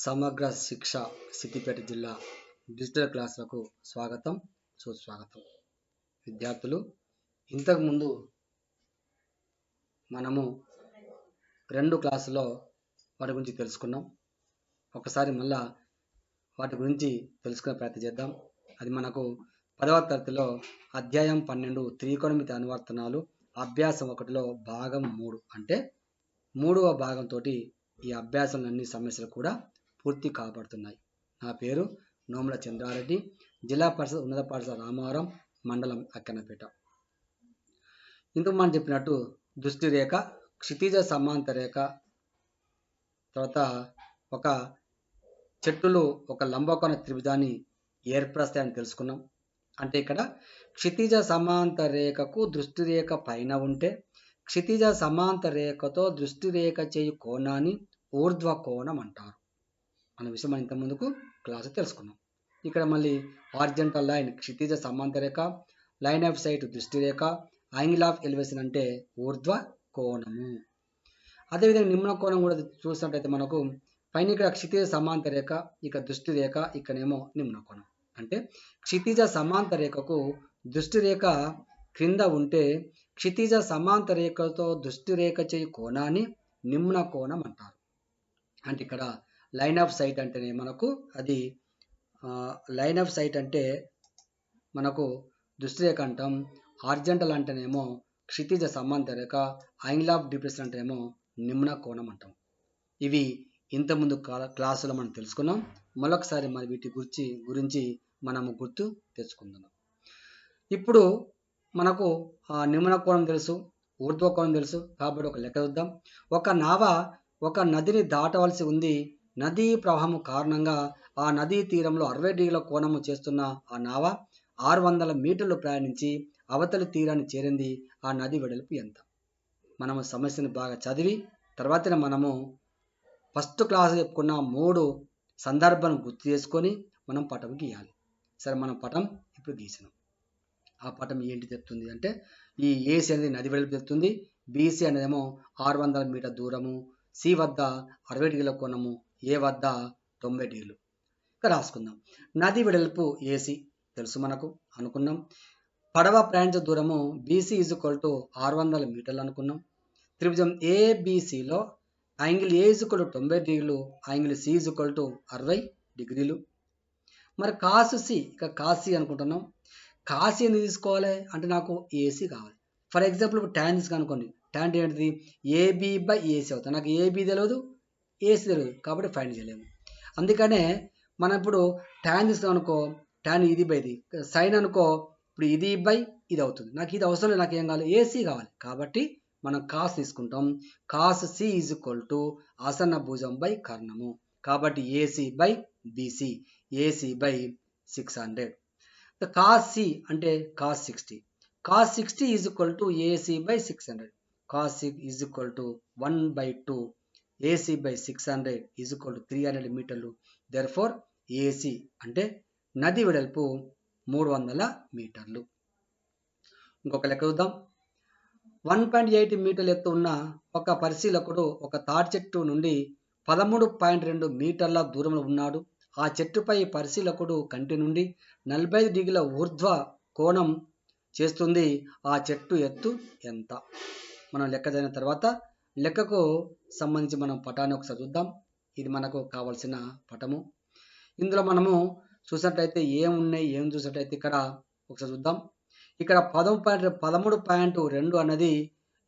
సమగ్ర శిక్ష సిద్దిపేట జిల్లా డిజిటల్ క్లాసులకు స్వాగతం సుస్వాగతం. విద్యార్థులు, ఇంతకుముందు మనము 2 క్లాసులో వాటి గురించి తెలుసుకున్నాం. ఒకసారి మళ్ళా వాటి గురించి తెలుసుకునే ప్రయత్నం చేద్దాం. అది మనకు 10వ తరగతిలో అధ్యాయం 12 త్రికోణమితి అనువర్తనాలు అభ్యాసం 1లో భాగం 3 అంటే 3వ భాగంతో ఈ అభ్యాసంలోని సమస్యలు కూడా పూర్తి కాబడుతున్నాయి. నా పేరు నోముల చంద్రారెడ్డి, జిల్లా పరిషత్ ఉన్నత పాఠశాల రామవరం, మండలం అక్కన్నపేట. ఇందుకు మనం చెప్పినట్టు దృష్టి రేఖ, క్షితిజ సమాంతర రేఖ, తర్వాత ఒక చెట్టులు ఒక లంబకోణ త్రిభుజాన్ని ఏర్పరుస్తాయని తెలుసుకున్నాం. అంటే ఇక్కడ క్షితిజ సమాంతర రేఖకు దృష్టి రేఖ పైన ఉంటే క్షితిజ సమాంతర రేఖతో దృష్టి రేఖ చేయు కోణాన్ని ఊర్ధ్వ కోణం అంటారు అనే విషయం మనం ఇంత ముందుకు క్లాసు తెలుసుకున్నాం. ఇక్కడ మళ్ళీ హారిజంటల్ లైన్ క్షితిజ సమాంతర రేఖ, లైన్ ఆఫ్ సైట్ దృష్టి రేఖ, యాంగిల్ ఆఫ్ ఎలివేషన్ అంటే ఊర్ధ్వ కోణము. అదేవిధంగా నిమ్న కోణం కూడా చూసినట్టయితే మనకు పైన ఇక్కడ క్షితిజ సమాంతర రేఖ, ఇక దృష్టి రేఖ, ఇక్కడేమో నిమ్న కోణం. అంటే క్షితిజ సమాంతర రేఖకు దృష్టి రేఖ క్రింద ఉంటే క్షితిజ సమాంతర రేఖతో దృష్టి రేఖ చేయు కోణాన్ని నిమ్న కోణం అంటారు. అంటే ఇక్కడ లైన్ ఆఫ్ సైట్ అంటేనే మనకు అది లైన్ ఆఫ్ సైట్ అంటే మనకు దృష్టి రేఖ అంటాం. హారిజంటల్ అంటేనేమో క్షితిజ సమాంతర రేఖ, యాంగిల్ ఆఫ్ డిప్రెషన్ అంటేనేమో నిమ్న కోణం అంటాం. ఇవి ఇంతకుముందు క్లాసులో మనం తెలుసుకున్నాం. మరొకసారి మరి వీటి గురించి మనము గుర్తు తెచ్చుకుందాం. ఇప్పుడు మనకు నిమ్న కోణం తెలుసు, ఊర్ధ్వ కోణం తెలుసు. కాబట్టి ఒక లెక్క చూద్దాం. ఒక నావ ఒక నదిని దాటవలసి ఉంది. నదీ ప్రవాహం కారణంగా ఆ నదీ తీరంలో 60 డిగ్రీల కోణము చేస్తున్న ఆ నావ 600 మీటర్లు ప్రయాణించి అవతలి తీరాన్ని చేరింది. ఆ నది వెడల్పు ఎంత? మనము సమస్యను బాగా చదివి తర్వాతనే మనము ఫస్ట్ క్లాస్ చెప్పుకున్న 3 సందర్భాలను గుర్తు చేసుకొని మనం పటం గీయాలి. సరే, మనం పటం ఇప్పుడు గీసినాం. ఆ పటం ఏంటి చెప్తుంది అంటే ఈ ఏసీ అనేది నది వెడల్పు చెప్తుంది, బీసీ అనేదేమో 600 మీటర్ దూరము, సి వద్ద 60 డిగ్రీల కోణము, ఏ వద్ద 90 డిగ్రీలు. ఇక్కడ రాసుకుందాం. నది వెడల్పు ఏసీ తెలుసు మనకు అనుకున్నాం. పడవ ప్రయాణించే దూరము బీసీ ఈజ్ ఈక్వల్ టు 600 మీటర్లు అనుకున్నాం. త్రిభుజం ఏబిసిలో angle A is equal to 90 డిగ్రీలు, angle C is equal to 60 డిగ్రీలు. మరి కాసు సి, ఇక కాసి అనుకుంటున్నాం. కాసి ఎందుకు తీసుకోవాలి అంటే నాకు ఏసీ కావాలి. ఫర్ ఎగ్జాంపుల్ ఇప్పుడు ట్యాన్ తీసుకనుకోండి. ట్యాన్ ఏంటిది? ఏబి బై ఏసీ అవుతుంది. నాకు ఏబి తెలియదు, ఏసీ తెలియదు, కాబట్టి ఫైండ్ చేయలేము. అందుకనే మనం ఇప్పుడు ట్యాన్ తీసుకున్నాం అనుకో, ట్యాన్ ఇది బై ఇది, సైన్ అనుకో ఇప్పుడు ఇది బై ఇది అవుతుంది. నాకు ఇది అవసరం లేదు, నాకు ఏం కావాలి? ఏసీ కావాలి. కాబట్టి మనం కాస్ తీసుకుంటాం. Cos C is equal to ఆసన్న భుజం బై కర్ణము. కాబట్టి AC by BC, AC by 600. Cos C అంటే cos 60. Cos 60 is equal to AC by 600. Cos is equal to 1/2 AC by 600 is equal to 300 మీటర్లు. దెర్ఫోర్ ఏసీ అంటే నది వెడల్పు 300 మీటర్లు. ఇంకొక లెక్క చూద్దాం. 1.8 మీటర్ల ఎత్తు ఉన్న ఒక పరిశీలకుడు ఒక తాటి చెట్టు నుండి 13.2 మీటర్ల దూరంలో ఉన్నాడు. ఆ చెట్టుపై పరిశీలకుడు కంటి నుండి 45 డిగ్రీల ఊర్ధ్వ కోణం చేస్తుంది. ఆ చెట్టు ఎత్తు ఎంత? మనం లెక్క జరిగిన తర్వాత లెక్కకు సంబంధించి మనం పటాన్ని ఒకసారి చూద్దాం. ఇది మనకు కావాల్సిన పటము. ఇందులో మనము చూసినట్లయితే ఏం చూసినట్లయితే ఇక్కడ ఒకసారి చూద్దాం. ఇక్కడ 13.2 అన్నది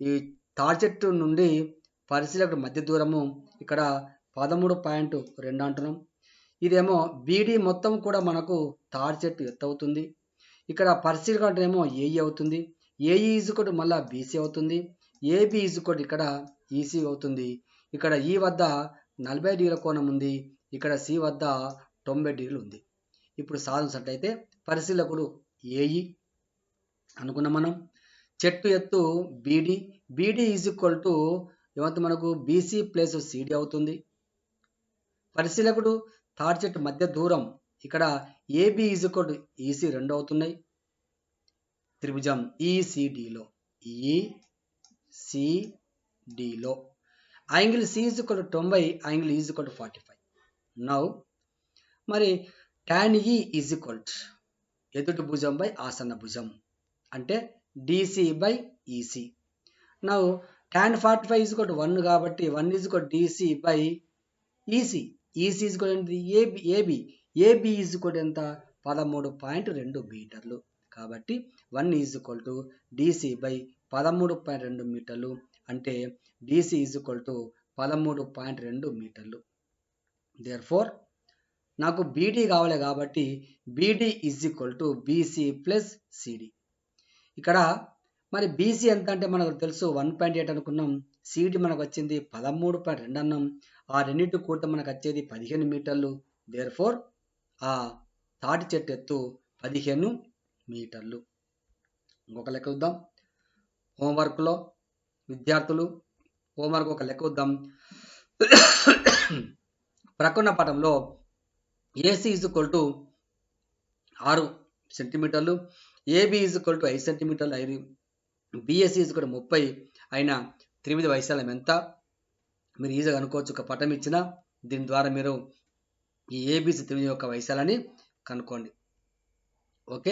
ఈ తాటి చెట్టు నుండి పరిశీలకుడు మధ్య దూరము. ఇక్కడ 13.2 అంటున్నాం. ఇదేమో బీడీ మొత్తం కూడా మనకు తాడి చెట్టు ఎత్తు అవుతుంది. ఇక్కడ పరిశీలకుడు అంటేనేమో ఏఈ అవుతుంది. ఏఈ ఈజుకోటి మళ్ళీ బీసీ అవుతుంది. ఏబి ఈజుకోటి ఇక్కడ ఈసీ అవుతుంది. ఇక్కడ ఈ వద్ద 40 డిగ్రీల కోణం ఉంది. ఇక్కడ సి వద్ద 90 డిగ్రీలు ఉంది. ఇప్పుడు సాధించినట్లయితే పరిశీలకుడు ఏఈ అనుకున్నాం మనం. చెట్టు ఎత్తు BD, BD is equal to ఏమవుతుంది మనకు? బీసీ ప్లస్ సిడి అవుతుంది. పరిశీలకుడు తాటి చెట్టు మధ్య దూరం ఇక్కడ AB is equal to EC 2 అవుతున్నాయి. త్రిభుజం ఈసిడిలో angle C is equal to 90, angle is equal to 45. Now మరి tan E is equal to ఎదుటి భుజం బై ఆసన్న భుజం అంటే DC by EC. Now tan 45 is equal to 1 కాబట్టి 1 is equal DC by EC. EC is equal to AB is equal to ఎంత 13.2 మీటర్లు. కాబట్టి 1 is equal to DC by 13.2 మీటర్లు అంటే DC ఈజ్ ఈక్వల్ టు 13.2 మీటర్లు. దేర్ఫోర్ నాకు BD కావాలి కాబట్టి BD is equal to BC plus CD. ఇక్కడ మరి BC ఎంత అంటే మనకు తెలుసు 1.8 అనుకున్నాం, CD మనకు వచ్చింది 13.2 అన్నాం, ఆ రెండింటి కూడితే మనకు వచ్చేది 15 మీటర్లు. దేర్ఫోర్ ఆ తాటి చెట్టు ఎత్తు 15 మీటర్లు. ఇంకొక లెక్క చూద్దాం. హోంవర్క్లో విద్యార్థులు హోంవర్క్ ఒక లెక్క చూద్దాం. ప్రక్కన పటంలో AC ఈజ్ ఈక్వల్ టు 6 సెంటీమీటర్లు, AB ఈజ్ ఈక్వల్ టు 5 సెంటీమీటర్లు, BSC ఈజ్ ఈక్వల్ టు 30 అయిన త్రిమిది వైశాల్యం ఎంత మీరు ఈజీగా అనుకోవచ్చు. ఒక పటం ఇచ్చిన దీని ద్వారా మీరు ఈ ABC త్రిమిది యొక్క వైశాల్యాన్ని కనుక్కోండి.